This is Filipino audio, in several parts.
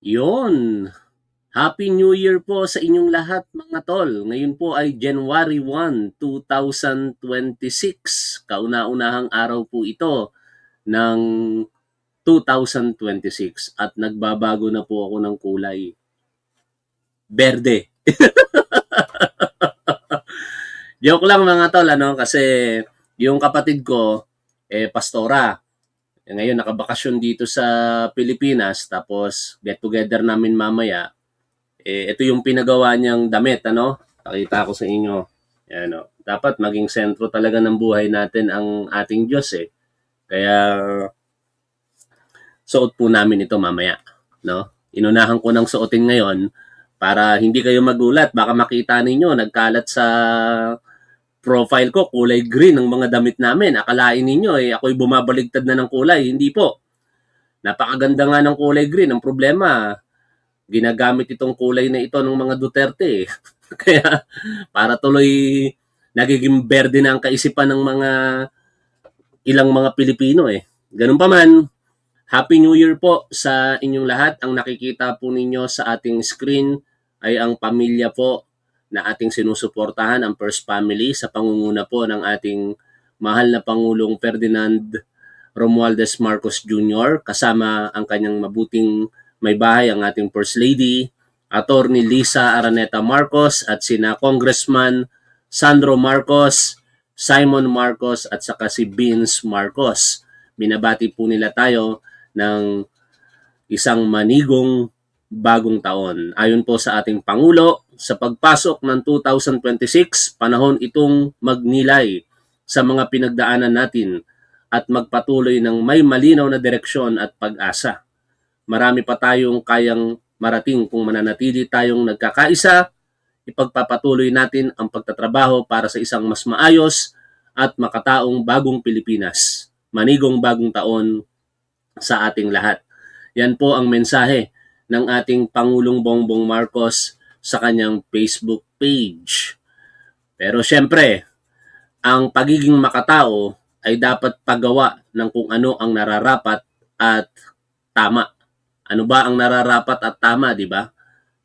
Yon. Happy New Year po sa inyong lahat mga tol. Ngayon po ay January 1, 2026. Kauna-unahang araw po ito ng 2026 at nagbabago na po ako ng kulay. Berde. Joke lang mga tol, kasi yung kapatid ko, pastora. Ngayon nakabakasyon dito sa Pilipinas, tapos get together namin mamaya. Ito yung pinagawa niyang damit, Pakita ko sa inyo. Yan, dapat maging sentro talaga ng buhay natin ang ating Diyos, Kaya, suot po namin ito mamaya, no? Inunahan ko ng suotin ngayon para hindi kayo magulat. Baka makita ninyo, nagkalat sa profile ko, kulay green ang mga damit namin. Akalain ninyo, ako'y bumabaligtad na ng kulay. Hindi po. Napakaganda nga ng kulay green. Ang problema, ginagamit itong kulay na ito ng mga Duterte. Kaya para tuloy nagiging berde na ang kaisipan ng mga ilang mga Pilipino. Ganun pa man, Happy New Year po sa inyong lahat. Ang nakikita po ninyo sa ating screen ay ang pamilya po na ating sinusuportahan, ang First Family, sa pangunguna po ng ating mahal na Pangulong Ferdinand Romualdez Marcos Jr. kasama ang kanyang mabuting may bahay, ang ating First Lady, Attorney Lisa Araneta Marcos, at sina Congressman Sandro Marcos, Simon Marcos, at saka si Vince Marcos. Binabati po nila tayo ng isang manigong bagong taon. Ayon po sa ating Pangulo, sa pagpasok ng 2026, panahon itong magnilay sa mga pinagdaanan natin at magpatuloy ng may malinaw na direksyon at pag-asa. Marami pa tayong kayang marating kung mananatili tayong nagkakaisa. Ipagpapatuloy natin ang pagtatrabaho para sa isang mas maayos at makataong bagong Pilipinas. Manigong bagong taon sa ating lahat. Yan po ang mensahe ng ating Pangulong Bongbong Marcos sa kanyang Facebook page. Pero syempre, ang pagiging makatao ay dapat paggawa ng kung ano ang nararapat at tama. Ano ba ang nararapat at tama, di ba?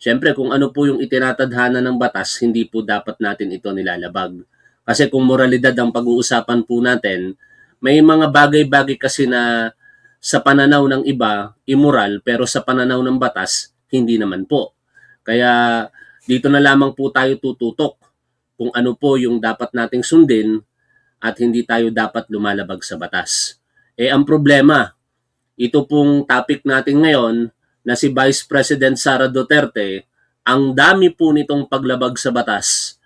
Syempre, kung ano po yung itinatadhana ng batas, hindi po dapat natin ito nilalabag. Kasi kung moralidad ang pag-uusapan po natin, may mga bagay-bagay kasi na sa pananaw ng iba, immoral, pero sa pananaw ng batas, hindi naman po. Kaya dito na lamang po tayo tututok kung ano po yung dapat nating sundin at hindi tayo dapat lumalabag sa batas. Ang problema, ito pong topic natin ngayon na si Vice President Sara Duterte, ang dami po nitong paglabag sa batas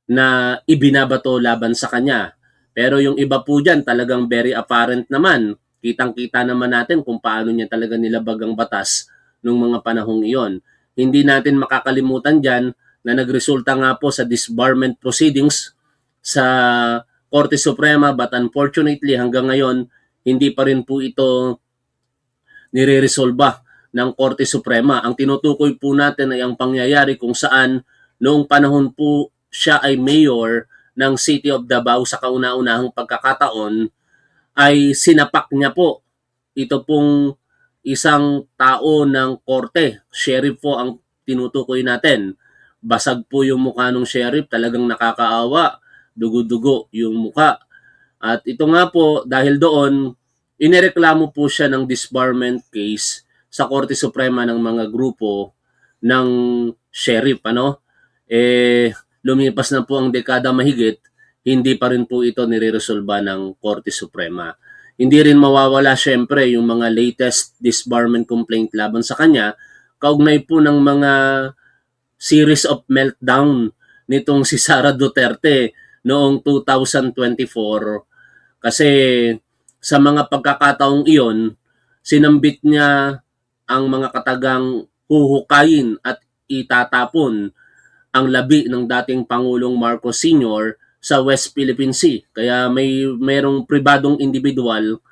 na ibinabato laban sa kanya. Pero yung iba po dyan talagang very apparent naman. Kitang-kita naman natin kung paano niya talaga nilabag ang batas nung mga panahong iyon. Hindi natin makakalimutan dyan na nagresulta nga po sa disbarment proceedings sa Korte Suprema, but unfortunately hanggang ngayon hindi pa rin po ito nire-resolba ng Korte Suprema. Ang tinutukoy po natin ay ang pangyayari kung saan noong panahon po siya ay mayor ng City of Davao sa kauna-unahang pagkakataon, ay sinapak niya po ito pong isang tao ng korte. Sheriff po ang tinutukoy natin. Basag po yung mukha ng sheriff, talagang nakakaawa. Dugo-dugo yung mukha. At ito nga po, dahil doon, inireklamo po siya ng disbarment case sa Korte Suprema ng mga grupo ng sheriff. Lumipas na po ang dekada mahigit, hindi pa rin po ito nire-resolba ng Korte Suprema. Hindi rin mawawala syempre yung mga latest disbarment complaint laban sa kanya, kaugnay po ng mga series of meltdown nitong si Sara Duterte noong 2024. Kasi sa mga pagkakataong iyon, sinambit niya ang mga katagang huhukayin at itatapon ang labi ng dating Pangulong Marcos Sr. sa West Philippine Sea. Kaya mayroong pribadong individual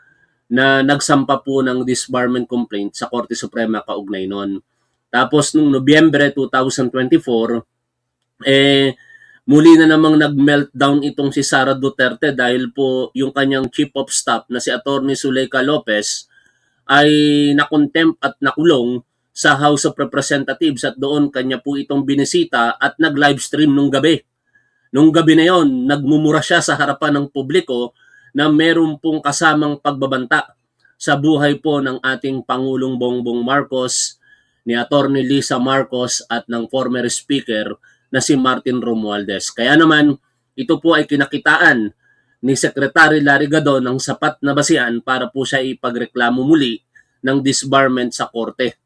na nagsampa po ng disbarment complaint sa Korte Suprema kaugnay noon. Tapos noong Nobyembre 2024, muli na namang nag-meltdown itong si Sara Duterte dahil po yung kanyang chief of staff na si Attorney Zuleika Lopez ay nakontempt at nakulong sa House of Representatives at doon kanya po itong binisita at nag-livestream nung gabi. Nung gabi na yon, nagmumura siya sa harapan ng publiko na meron pong kasamang pagbabanta sa buhay po ng ating Pangulong Bongbong Marcos, ni Attorney Lisa Marcos at ng former speaker na si Martin Romualdez. Kaya naman, ito po ay kinakitaan ni Secretary Larry Gadon ng sapat na basihan para po siya ipagreklamo muli ng disbarment sa korte.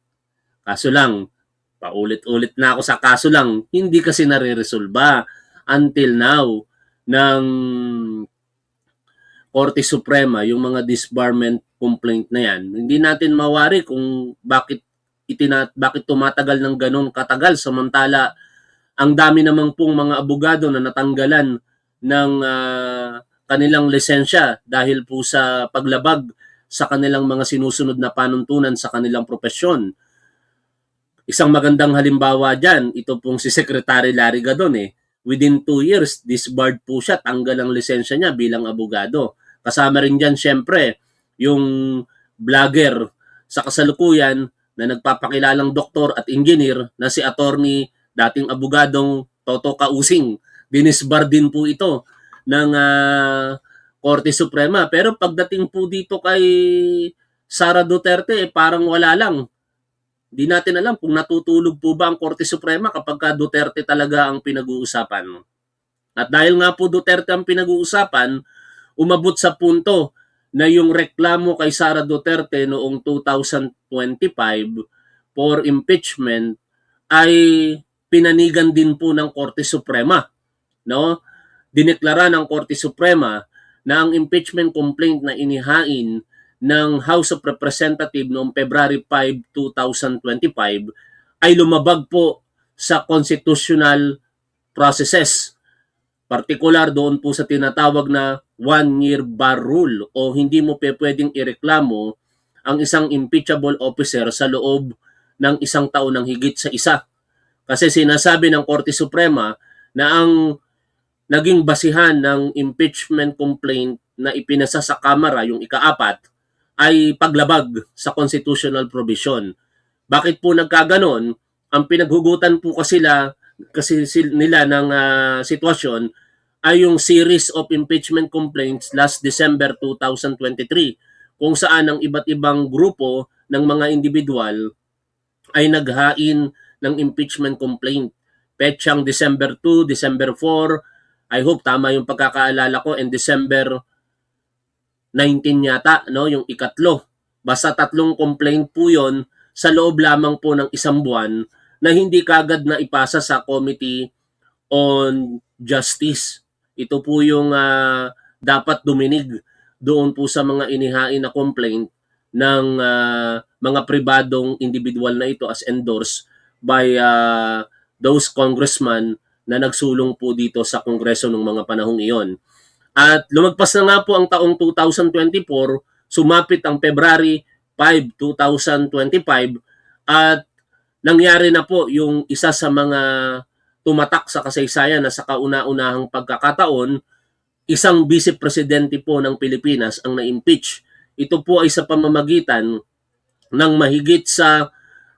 Kaso lang, paulit-ulit na ako sa kaso lang, hindi kasi nare-resolba until now ng Korte Suprema yung mga disbarment complaint na yan. Hindi natin mawari kung bakit tumatagal ng ganun katagal samantala ang dami namang pong mga abogado na natanggalan ng kanilang lisensya dahil po sa paglabag sa kanilang mga sinusunod na panuntunan sa kanilang propesyon. Isang magandang halimbawa dyan, ito pong si Secretary Larry Gadon Within 2 years, disbarred po siya, tanggal ang lisensya niya bilang abogado. Kasama rin dyan, syempre, yung vlogger sa kasalukuyan na nagpapakilalang doktor at engineer na si attorney, dating abogadong Toto Kausing. Dinisbar din po ito ng Korte Suprema. Pero pagdating po dito kay Sara Duterte, parang wala lang. Di natin alam kung natutulog po ba ang Korte Suprema kapag Duterte talaga ang pinag-uusapan. At dahil nga po Duterte ang pinag-uusapan, umabot sa punto na yung reklamo kay Sara Duterte noong 2025 for impeachment ay pinanigan din po ng Korte Suprema. No? Dineklara ng Korte Suprema na ang impeachment complaint na inihain ng House of Representatives noong February 5, 2025 ay lumabag po sa constitutional processes. Partikular doon po sa tinatawag na one-year bar rule o hindi mo pwedeng ireklamo ang isang impeachable officer sa loob ng 1 taon ng higit sa isa. Kasi sinasabi ng Korte Suprema na ang naging basihan ng impeachment complaint na ipinasa sa Kamara, yung ika-4, ay paglabag sa constitutional provision. Bakit po nagkaganon? Ang pinaghugutan po kasi nila ng sitwasyon ay yung series of impeachment complaints last December 2023 kung saan ang iba't ibang grupo ng mga individual ay naghain ng impeachment complaint. Petsang December 2, December 4, I hope tama yung pagkakaalala ko, and December 19 yata, no, yung ikatlo. Basta 3 complaint po yon sa loob lamang po ng 1 buwan na hindi kagad na ipasa sa Committee on Justice. Ito po yung dapat duminig doon po sa mga inihain na complaint ng mga pribadong individual na ito as endorsed by those congressmen na nagsulong po dito sa Kongreso ng mga panahong iyon. At lumagpas na nga po ang taong 2024, sumapit ang February 5, 2025 at nangyari na po yung isa sa mga tumatak sa kasaysayan na sa kauna-unahang pagkakataon, isang vice presidente po ng Pilipinas ang na-impeach. Ito po ay sa pamamagitan ng mahigit sa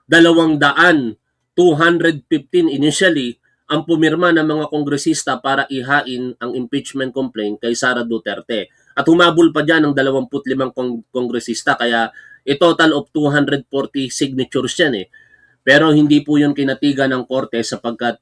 200, 215 initially, ang pumirma ng mga kongresista para ihain ang impeachment complaint kay Sara Duterte. At humabol pa dyan ng 25 kongresista, kaya a total of 240 signatures yan Pero hindi po yun kinatigan ng korte sapagkat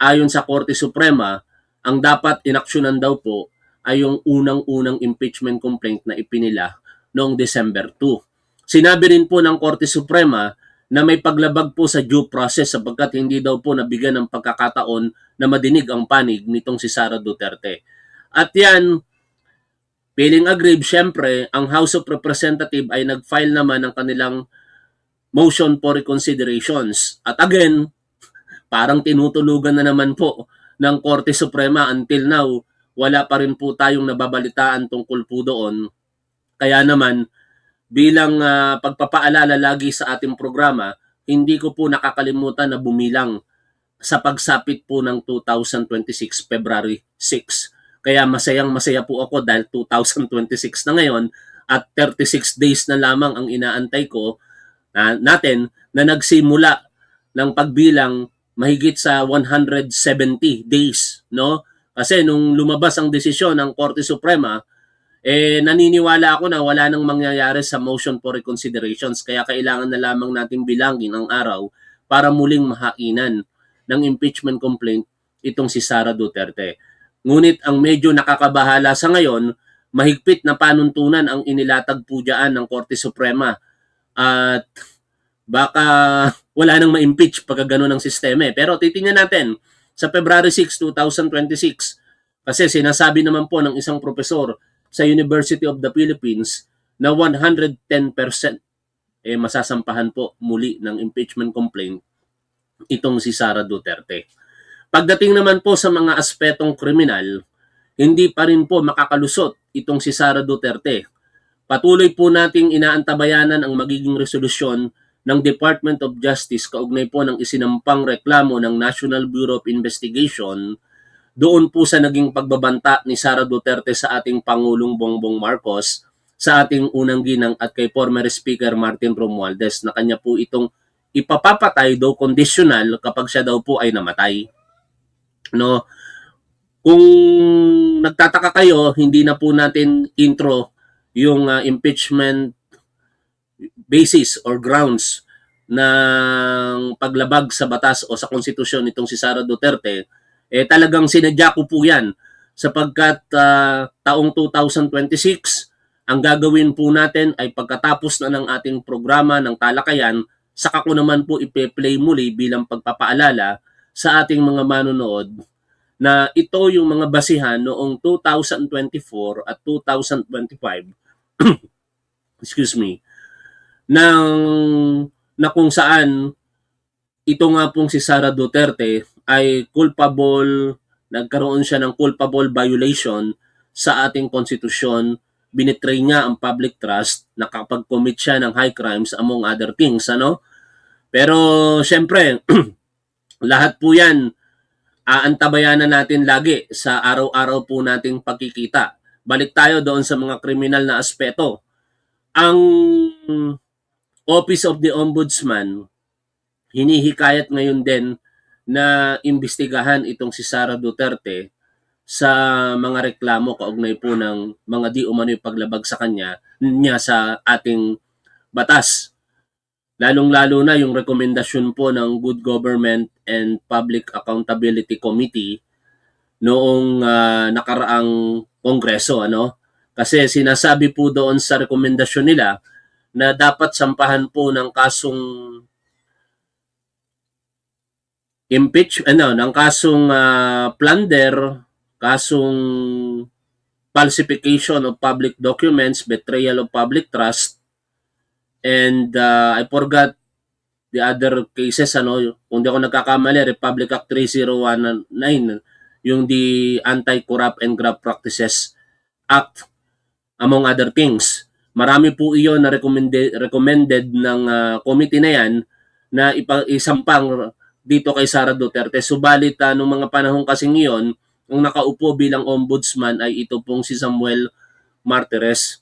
ayon sa Korte Suprema, ang dapat inaksyonan daw po ay yung unang-unang impeachment complaint na ipinila noong December 2. Sinabi rin po ng Korte Suprema na may paglabag po sa due process sapagkat hindi daw po nabigyan ng pagkakataon na madinig ang panig nitong si Sara Duterte. At yan, feeling aggrieved, syempre, ang House of Representatives ay nag-file naman ng kanilang motion for reconsiderations. At again, parang tinutulugan na naman po ng Korte Suprema until now, wala pa rin po tayong nababalitaan tungkol po doon. Kaya naman, bilang pagpapaalala lagi sa ating programa, hindi ko po nakakalimutan na bumilang sa pagsapit po ng 2026 February 6. Kaya masayang-masaya po ako dahil 2026 na ngayon at 36 days na lamang ang inaantay ko natin na nagsimula ng pagbilang mahigit sa 170 days, no? Kasi nung lumabas ang desisyon ng Korte Suprema, naniniwala ako na wala nang mangyayari sa motion for reconsiderations, kaya kailangan na lamang nating bilangin ang araw para muling mahainan ng impeachment complaint itong si Sara Duterte. Ngunit ang medyo nakakabahala sa ngayon, mahigpit na panuntunan ang inilatag po dyan ng Korte Suprema at baka wala nang ma-impeach pagka gano'n ang sistema. Pero titingnan natin, sa February 6, 2026, kasi sinasabi naman po ng isang profesor sa University of the Philippines na 110% masasampahan po muli ng impeachment complaint itong si Sara Duterte. Pagdating naman po sa mga aspetong kriminal, hindi pa rin po makakalusot itong si Sara Duterte. Patuloy po nating inaantabayanan ang magiging resolusyon ng Department of Justice kaugnay po ng isinampang reklamo ng National Bureau of Investigation doon po sa naging pagbabanta ni Sara Duterte sa ating Pangulong Bongbong Marcos, sa ating unang ginang at kay former Speaker Martin Romualdez na kanya po itong ipapapatay daw conditional kapag siya daw po ay namatay. No? Kung nagtataka kayo, hindi na po natin intro yung impeachment basis or grounds ng paglabag sa batas o sa konstitusyon nitong si Sara Duterte, talagang sinadya ko po yan sapagkat taong 2026, ang gagawin po natin ay pagkatapos na ng ating programa ng talakayan, saka ko naman po ipe-play muli bilang pagpapaalala sa ating mga manonood na ito yung mga basihan noong 2024 at 2025 excuse me, na kung saan ito nga pong si Sara Duterte ay nagkaroon siya ng culpable violation sa ating konstitusyon, binitray niya ang public trust, nakapag-commit siya ng high crimes among other things, ano? Pero syempre, lahat po yan aantabayanan natin lagi sa araw-araw po nating pagkikita. Balik tayo doon sa mga kriminal na aspeto. Ang Office of the Ombudsman, hinihikayat ngayon din na imbestigahan itong si Sara Duterte sa mga reklamo kaugnay po ng mga di umano'y paglabag sa niya sa ating batas. Lalong-lalo na yung rekomendasyon po ng Good Government and Public Accountability Committee noong nakaraang kongreso, ano? Kasi sinasabi po doon sa rekomendasyon nila na dapat sampahan po ng kasong ng kasong plunder, kasong falsification of public documents, betrayal of public trust, and I forgot the other cases, ano, kung di ako nagkakamali, Republic Act 3019, yung the Anti-Corrupt and Graft Practices Act, among other things. Marami po iyon na recommended ng committee na yan na isampang dito kay Sara Duterte. Subalit nung mga panahon kasing iyon, ang nakaupo bilang ombudsman ay ito pong si Samuel Martires.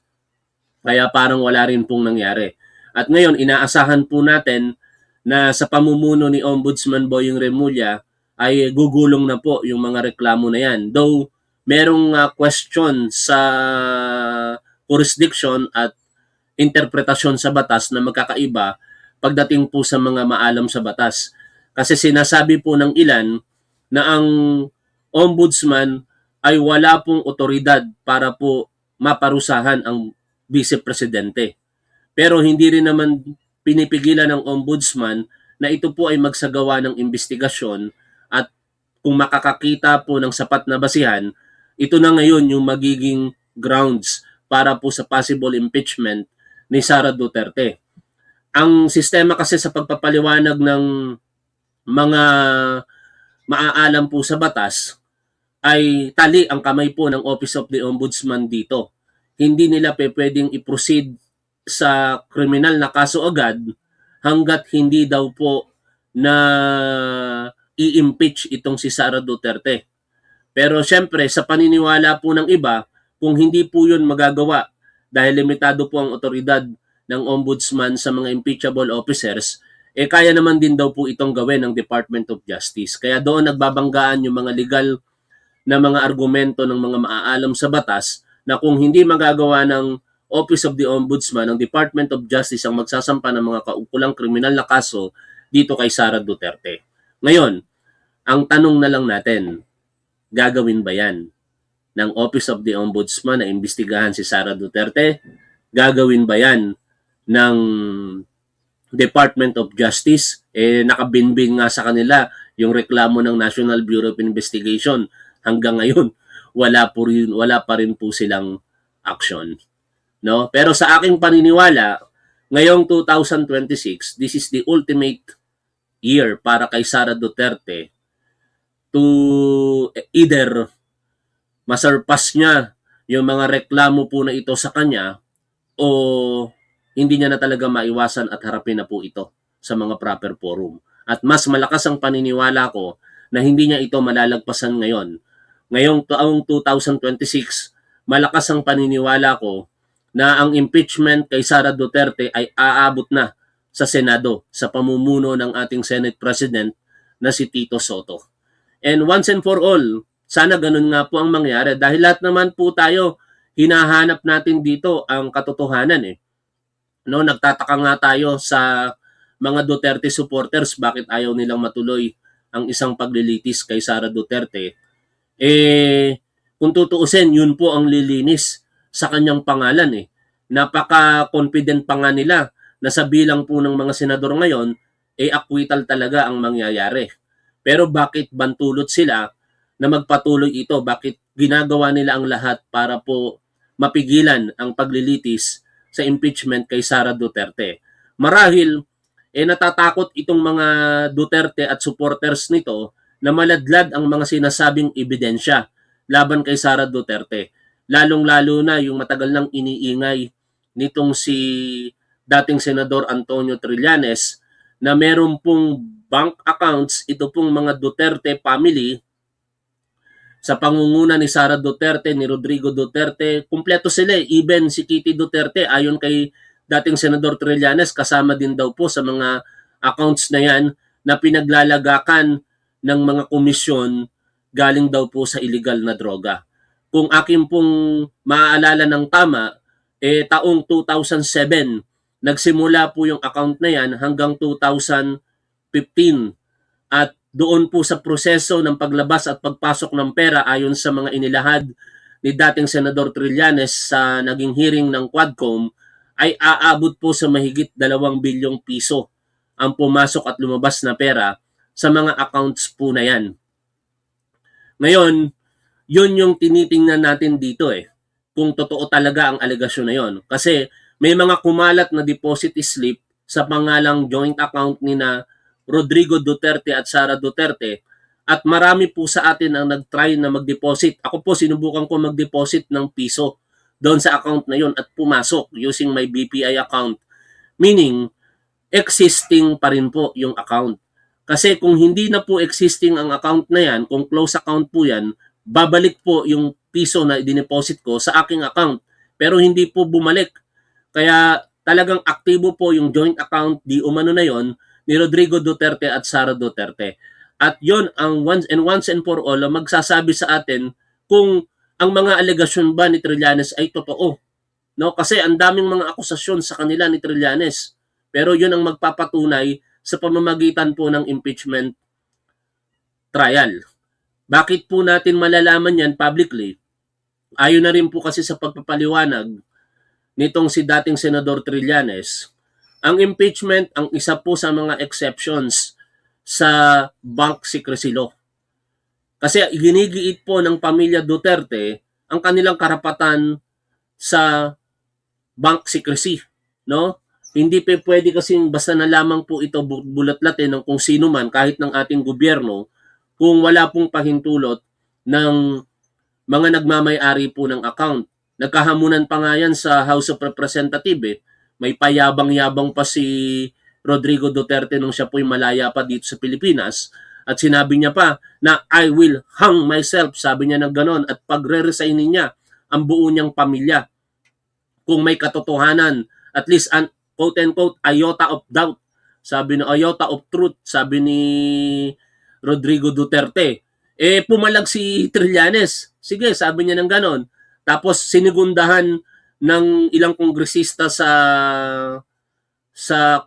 Kaya parang wala rin pong nangyari. At ngayon, inaasahan po natin na sa pamumuno ni Ombudsman Boyeng Remulla ay gugulong na po yung mga reklamo na yan. Though, merong question sa jurisdiction at interpretasyon sa batas na magkakaiba pagdating po sa mga maalam sa batas. Kasi sinasabi po ng ilan na ang ombudsman ay wala pong otoridad para po maparusahan ang vice-presidente. Pero hindi rin naman pinipigilan ng ombudsman na ito po ay magsagawa ng investigasyon at kung makakakita po ng sapat na basihan, ito na ngayon yung magiging grounds para po sa possible impeachment ni Sara Duterte. Ang sistema kasi sa pagpapaliwanag ng mga maaalam po sa batas ay tali ang kamay po ng Office of the Ombudsman dito. Hindi nila pwedeng i-proceed sa kriminal na kaso agad hanggat hindi daw po na i-impeach itong si Sara Duterte. Pero syempre, sa paniniwala po ng iba, kung hindi po yun magagawa dahil limitado po ang otoridad ng ombudsman sa mga impeachable officers, kaya naman din daw po itong gawin ng Department of Justice. Kaya doon nagbabanggaan yung mga legal na mga argumento ng mga maaalam sa batas na kung hindi magagawa ng Office of the Ombudsman, ng Department of Justice ang magsasampa ng mga kaukulang kriminal na kaso dito kay Sara Duterte. Ngayon, ang tanong na lang natin, gagawin ba yan ng Office of the Ombudsman na imbestigahan si Sara Duterte? Gagawin ba yan ng Department of Justice? Nakabinbin nga sa kanila yung reklamo ng National Bureau of Investigation. Hanggang ngayon, wala pa rin po silang action. No? Pero sa aking paniniwala, ngayong 2026, this is the ultimate year para kay Sara Duterte to either masurpass niya yung mga reklamo po na ito sa kanya o hindi niya na talaga maiwasan at harapin na po ito sa mga proper forum. At mas malakas ang paniniwala ko na hindi niya ito malalagpasan ngayon. Ngayong taong 2026, malakas ang paniniwala ko na ang impeachment kay Sara Duterte ay aabot na sa Senado sa pamumuno ng ating Senate President na si Tito Sotto. And once and for all, sana ganun nga po ang mangyari dahil lahat naman po tayo hinahanap natin dito ang katotohanan eh. No, nagtataka nga tayo sa mga Duterte supporters bakit ayaw nilang matuloy ang isang paglilitis kay Sara Duterte. Kung tutuusin, yun po ang lilinis sa kanyang pangalan eh. Napaka-confident pa nga nila na sa bilang po ng mga senador ngayon, acquittal talaga ang mangyayari. Pero bakit bantulot sila na magpatuloy ito? Bakit ginagawa nila ang lahat para po mapigilan ang paglilitis sa impeachment kay Sara Duterte? Marahil, natatakot itong mga Duterte at supporters nito na maladlad ang mga sinasabing ebidensya laban kay Sara Duterte. Lalong-lalo na yung matagal nang iniingay nitong si dating Senador Antonio Trillanes na meron pong bank accounts, ito pong mga Duterte family sa pangunguna ni Sara Duterte, ni Rodrigo Duterte, kumpleto sila eh. Even si Kitty Duterte, ayon kay dating Senador Trillanes, kasama din daw po sa mga accounts na yan na pinaglalagakan ng mga komisyon galing daw po sa illegal na droga. Kung akin pong maaalala ng tama, taong 2007, nagsimula po yung account na yan hanggang 2015. At doon po sa proseso ng paglabas at pagpasok ng pera ayon sa mga inilahad ni dating Senador Trillanes sa naging hearing ng Quadcom ay aabot po sa mahigit 2 bilyong piso ang pumasok at lumabas na pera sa mga accounts po na yan. Ngayon, yun yung tinitingnan natin dito eh. Kung totoo talaga ang alegasyon na yon. Kasi may mga kumalat na deposit slip sa pangalang joint account ni na Rodrigo Duterte at Sara Duterte at marami po sa atin ang nag-try na mag-deposit. Ako po sinubukan ko mag-deposit ng piso doon sa account na yon at pumasok using my BPI account. Meaning, existing pa rin po yung account. Kasi kung hindi na po existing ang account na yan, kung close account po yan, babalik po yung piso na i-deposit ko sa aking account. Pero hindi po bumalik. Kaya talagang aktibo po yung joint account di umano na yon ni Rodrigo Duterte at Sara Duterte. At yon ang once and for all magsasabi sa atin kung ang mga alegasyon ba ni Trillanes ay totoo. No? Kasi ang daming mga akusasyon sa kanila ni Trillanes. Pero yun ang magpapatunay sa pamamagitan po ng impeachment trial. Bakit po natin malalaman yan publicly? Ayon na rin po kasi sa pagpapaliwanag nitong si dating Senador Trillanes, ang impeachment ang isa po sa mga exceptions sa bank secrecy law. Kasi ginigiit po ng pamilya Duterte ang kanilang karapatan sa bank secrecy, no? Hindi pa pwede kasing basta na lamang po ito bulat-latin ng kung sino man kahit ng ating gobyerno kung wala pong pahintulot ng mga nagmamay-ari po ng account. Nagkahamunan pa nga yan sa House of Representatives eh. May payabang-yabang pa si Rodrigo Duterte nung siya po'y malaya pa dito sa Pilipinas. At sinabi niya pa na I will hang myself, sabi niya ng ganon. At pagre-resignin niya ang buo niyang pamilya. Kung may katotohanan, at least quote and quote iota of doubt, sabi ni iota of truth, sabi ni Rodrigo Duterte. Pumalag si Trillanes. Sige, sabi niya ng ganon. Tapos sinigundahan ng ilang kongresista sa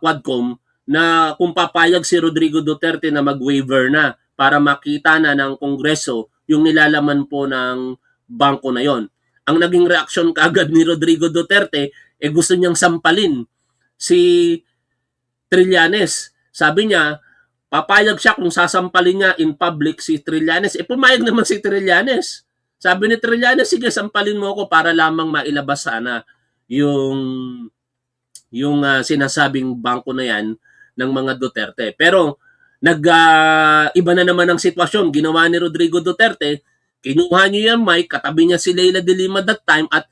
Quadcom na kung papayag si Rodrigo Duterte na mag-waiver na para makita na ng Kongreso yung nilalaman po ng bangko na yon. Ang naging reaksyon kaagad ni Rodrigo Duterte, gusto niyang sampalin si Trillanes. Sabi niya, papayag siya kung sasampalin niya in public si Trillanes. Pumayag naman si Trillanes. Sabi ni Trillanes, sige, sampalin mo ako para lamang mailabas sana yung sinasabing bangko na yan ng mga Duterte. Pero iba na naman ang sitwasyon. Ginawa ni Rodrigo Duterte, kinuha niyo yung mic, katabi niya si Leila de Lima that time at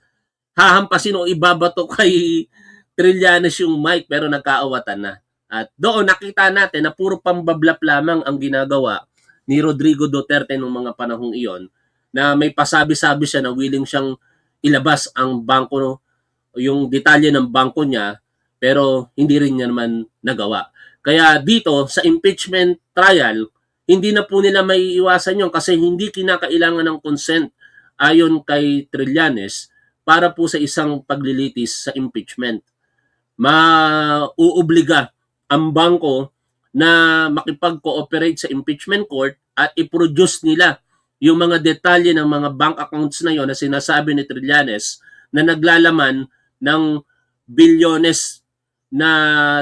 hahampasin o ibabato kay Trillanes yung mic, pero nagkaawatan na. At doon nakita natin na puro pambablap lamang ang ginagawa ni Rodrigo Duterte noong mga panahong iyon, na may pasabi-sabi siya na willing siyang ilabas ang bangko, yung detalye ng bangko niya, pero hindi rin niya naman nagawa. Kaya dito sa impeachment trial, hindi na po nila maiiwasan yun kasi hindi kinakailangan ng consent ayon kay Trillanes para po sa isang paglilitis sa impeachment. Mauobliga ang bangko na makipag-cooperate sa impeachment court at i-produce nila yung mga detalye ng mga bank accounts na yon na sinasabi ni Trillanes na naglalaman ng bilyones na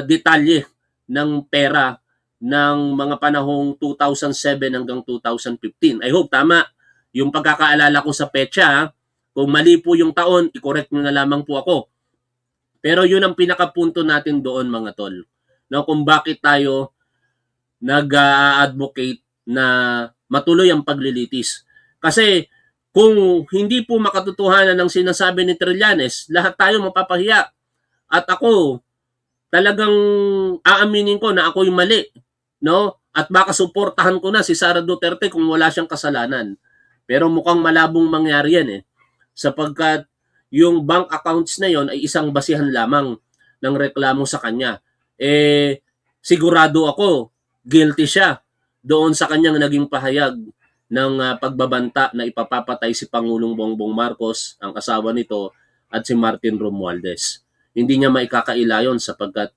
detalye ng pera ng mga panahong 2007 hanggang 2015. I hope tama yung pagkakaalala ko sa petsa. Kung mali po yung taon, i-correct nyo na lamang po ako. Pero yun ang pinakapunto natin doon, mga tol. No, kung bakit tayo nag-advocate na matuloy ang paglilitis. Kasi kung hindi po makatotohanan ng sinasabi ni Trillanes, lahat tayo mapapahiya. At ako, talagang aaminin ko na ako yung mali. No? At baka suportahan ko na si Sara Duterte kung wala siyang kasalanan. Pero mukhang malabong mangyari yan sapagkat yung bank accounts na yon ay isang basihan lamang ng reklamo sa kanya. Sigurado ako, guilty siya doon sa kanyang naging pahayag ng pagbabanta na ipapapatay si Pangulong Bongbong Marcos, ang asawa nito, at si Martin Romualdez. Hindi niya maikakaila yon sapagkat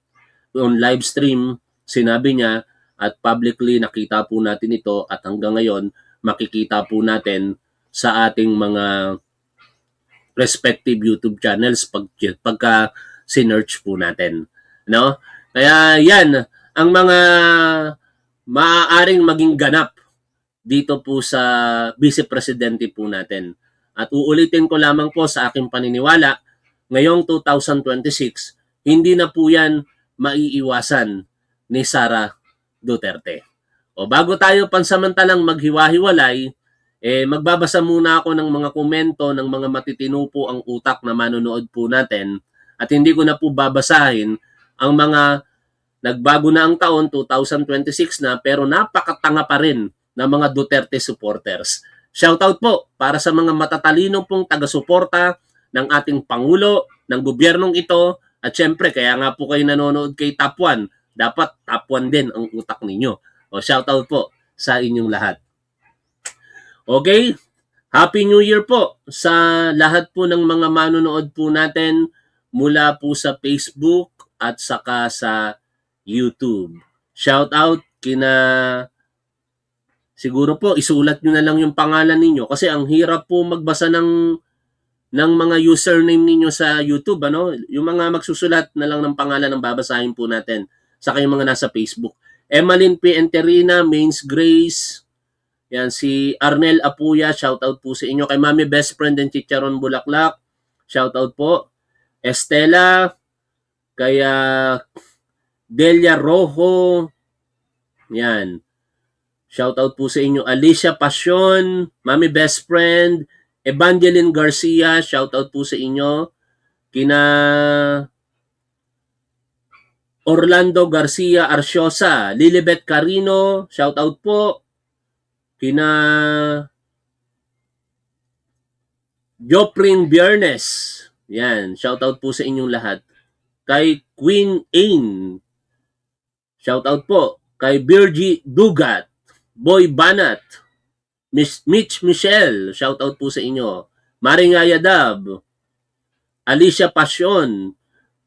on live stream, sinabi niya at publicly nakita po natin ito at hanggang ngayon makikita po natin sa ating mga respective YouTube channels pagka sinearch po natin. No? Kaya yan ang mga maaaring maging ganap dito po sa Vice Presidente po natin. At uulitin ko lamang po sa aking paniniwala, ngayong 2026, hindi na po yan maiiwasan ni Sara Duterte. O bago tayo pansamantalang maghiwa-hiwalay, magbabasa muna ako ng mga komento ng mga matitino po ang utak na manonood po natin at hindi ko na po babasahin ang mga nagbago na ang taon, 2026 na, pero napakatanga pa rin ng mga Duterte supporters. Shoutout po para sa mga matatalino pong taga-suporta ng ating Pangulo, ng gobyernong ito, at syempre, kaya nga po kayo nanonood kay Top 1, dapat Top 1 din ang utak ninyo. O shoutout po sa inyong lahat. Okay? Happy New Year po sa lahat po ng mga manonood po natin mula po sa Facebook at saka sa YouTube. Shout out kina, siguro po isulat nyo na lang yung pangalan ninyo kasi ang hirap po magbasa ng mga username ninyo sa YouTube, ano? Yung mga magsusulat na lang ng pangalan ng babasahin po natin. Saka yung mga nasa Facebook. Emmeline P. Enterina, Mains Grace, yan, si Arnel Apuya, shoutout po sa inyo. Kay Mami Best Friend and Chicharon Bulaklak, shoutout po. Estela, kaya Delia Rojo, yan. Shoutout po sa inyo. Alicia Passion, Mami Best Friend, Evangeline Garcia, shoutout po sa inyo. Kina Orlando Garcia Arciosa, Lilibet Carino, shoutout po. Kina Joprin Biernes, yan, shoutout po sa inyong lahat. Kay Queen Ain, shoutout po. Kay Virgie Dugat, Boy Banat, Mitch Michelle, shoutout po sa inyo. Maringaya Dab, Alicia Passion,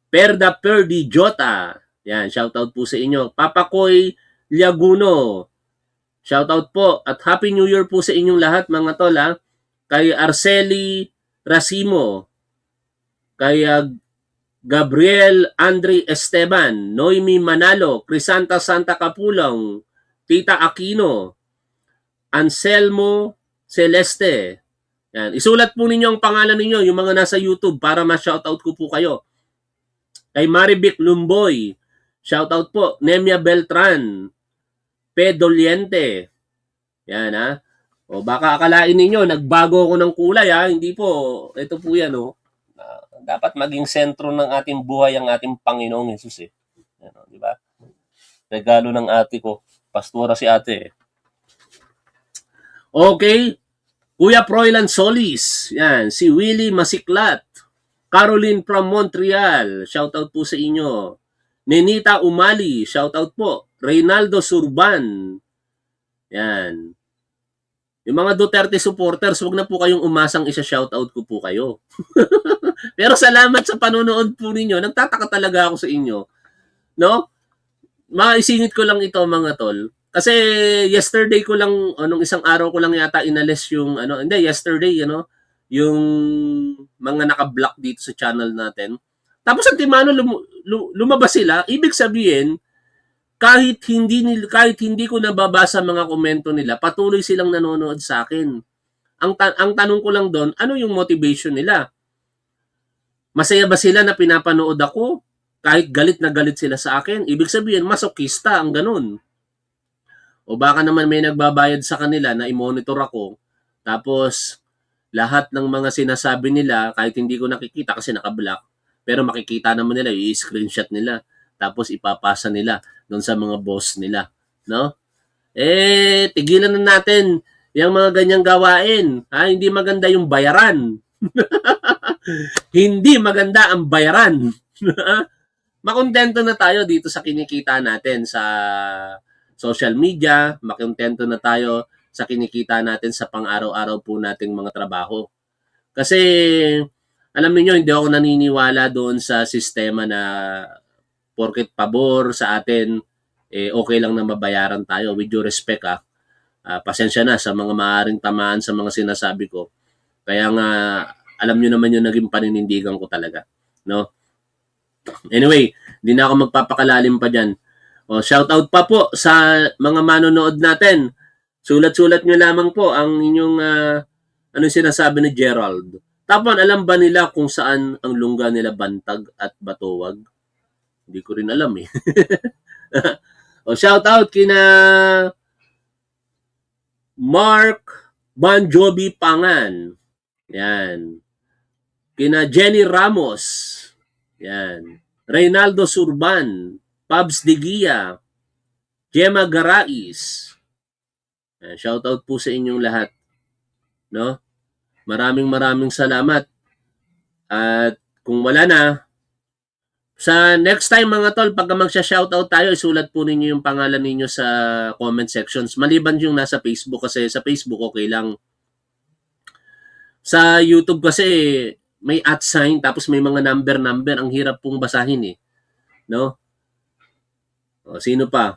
Perda Perdi Jota, yan, shoutout po sa inyo. Papa Koy Liaguno, shoutout po. At Happy New Year po sa inyong lahat mga tol ha. Kay Arceli Racimo, kay Gabriel Andre Esteban, Noemi Manalo, Crisanta Santa Capulong, Tita Aquino, Anselmo Celeste. Yan. Isulat po ninyo ang pangalan ninyo, yung mga nasa YouTube, para ma-shoutout ko po kayo. Kay Marivic Lumboy, shoutout po. Nemia Beltran, Pedoliente. Yan ha. O baka akalain ninyo, nagbago ako ng kulay ha. Hindi po. Ito po yan o. Dapat maging sentro ng ating buhay ang ating Panginoong Jesus eh. Yan, di ba? Regalo ng ate ko. Pastora si ate eh. Okay. Kuya Froilan Solis. Yan. Si Willie Masiklat. Caroline from Montreal. Shoutout po sa inyo. Nenita Umali. Shoutout po. Reynaldo Surban. Yan. Yung mga Duterte supporters, wag na po kayong umasang isa-shoutout ko po kayo. Pero salamat sa panonood po ninyo. Nagtataka talaga ako sa inyo. No? Maisingit ko lang ito mga tol. Kasi yesterday ko lang, anong isang araw ko lang yata inalis yung, yesterday, yung mga naka-block dito sa channel natin. Tapos ang timano lumabas sila, ibig sabihin, kahit hindi ko nababasa mga komento nila, patuloy silang nanonood sa akin. Ang tanong ko lang doon, ano yung motivation nila? Masaya ba sila na pinapanood ako? Kahit galit na galit sila sa akin? Ibig sabihin, masokista ang ganun. O baka naman may nagbabayad sa kanila na i-monitor ako. Tapos, lahat ng mga sinasabi nila, kahit hindi ko nakikita kasi naka-block, pero makikita naman nila, i-screenshot nila. Tapos ipapasa nila doon sa mga boss nila. No? Tigilan na natin yung mga ganyang gawain. Ha? Hindi maganda yung bayaran. Hindi maganda ang bayaran. Makontento na tayo dito sa kinikita natin sa social media. Makontento na tayo sa kinikita natin sa pang-araw-araw po nating mga trabaho. Kasi, alam niyo hindi ako naniniwala doon sa sistema na porket pabor sa atin, okay lang na mabayaran tayo. With due respect pasensya na sa mga maaaring tamaan sa mga sinasabi ko. Kaya nga, alam nyo naman yung naging paninindigan ko talaga. No? Anyway, hindi na ako magpapakalalim pa dyan. Shoutout pa po sa mga manonood natin. Sulat-sulat nyo lamang po ang inyong anong sinasabi ni Gerald. Tapos, alam ba nila kung saan ang lungga nila Bantag at Batuwag? Hindi ko rin alam eh. Shoutout kina Mark Bon Jovi Pangan. Yan. Kina Jenny Ramos. Yan. Reynaldo Surban. Pabs De Gia. Gemma Garais. Yan. Shoutout po sa inyong lahat. No? Maraming salamat. At kung wala na, sa next time mga tol, pagka magsha-shoutout tayo, isulat po ninyo yung pangalan ninyo sa comment sections. Maliban yung nasa Facebook kasi sa Facebook okay lang. Sa YouTube kasi may @ tapos may mga number. Ang hirap pong basahin eh. No? Sino pa?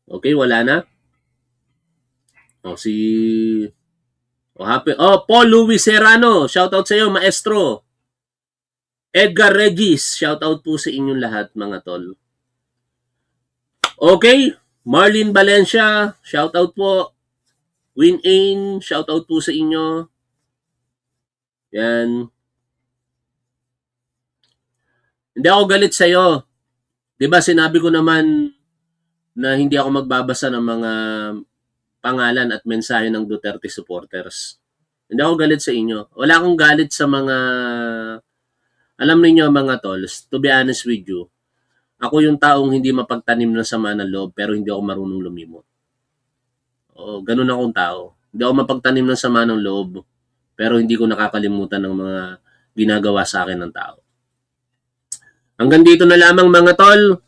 Okay, wala na? Paul Louis Serrano. Shoutout sa iyo, maestro. Edgar Regis. Shoutout po sa inyong lahat, mga tol. Okay. Marlene Valencia. Shoutout po. Queen Ain. Shoutout po sa inyo. Yan. Hindi ako galit sa iyo. 'Di ba sinabi ko naman na hindi ako magbabasa ng mga pangalan at mensahe ng Duterte supporters. Hindi ako galit sa inyo. Wala akong galit sa mga, alam niyo mga tols, to be honest with you, ako yung taong hindi mapagtanim ng sama ng loob pero hindi ako marunong lumimot. Ganun akong tao. Hindi ako mapagtanim ng sama ng loob pero hindi ko nakakalimutan ng mga ginagawa sa akin ng tao. Hanggang dito na lamang mga tol.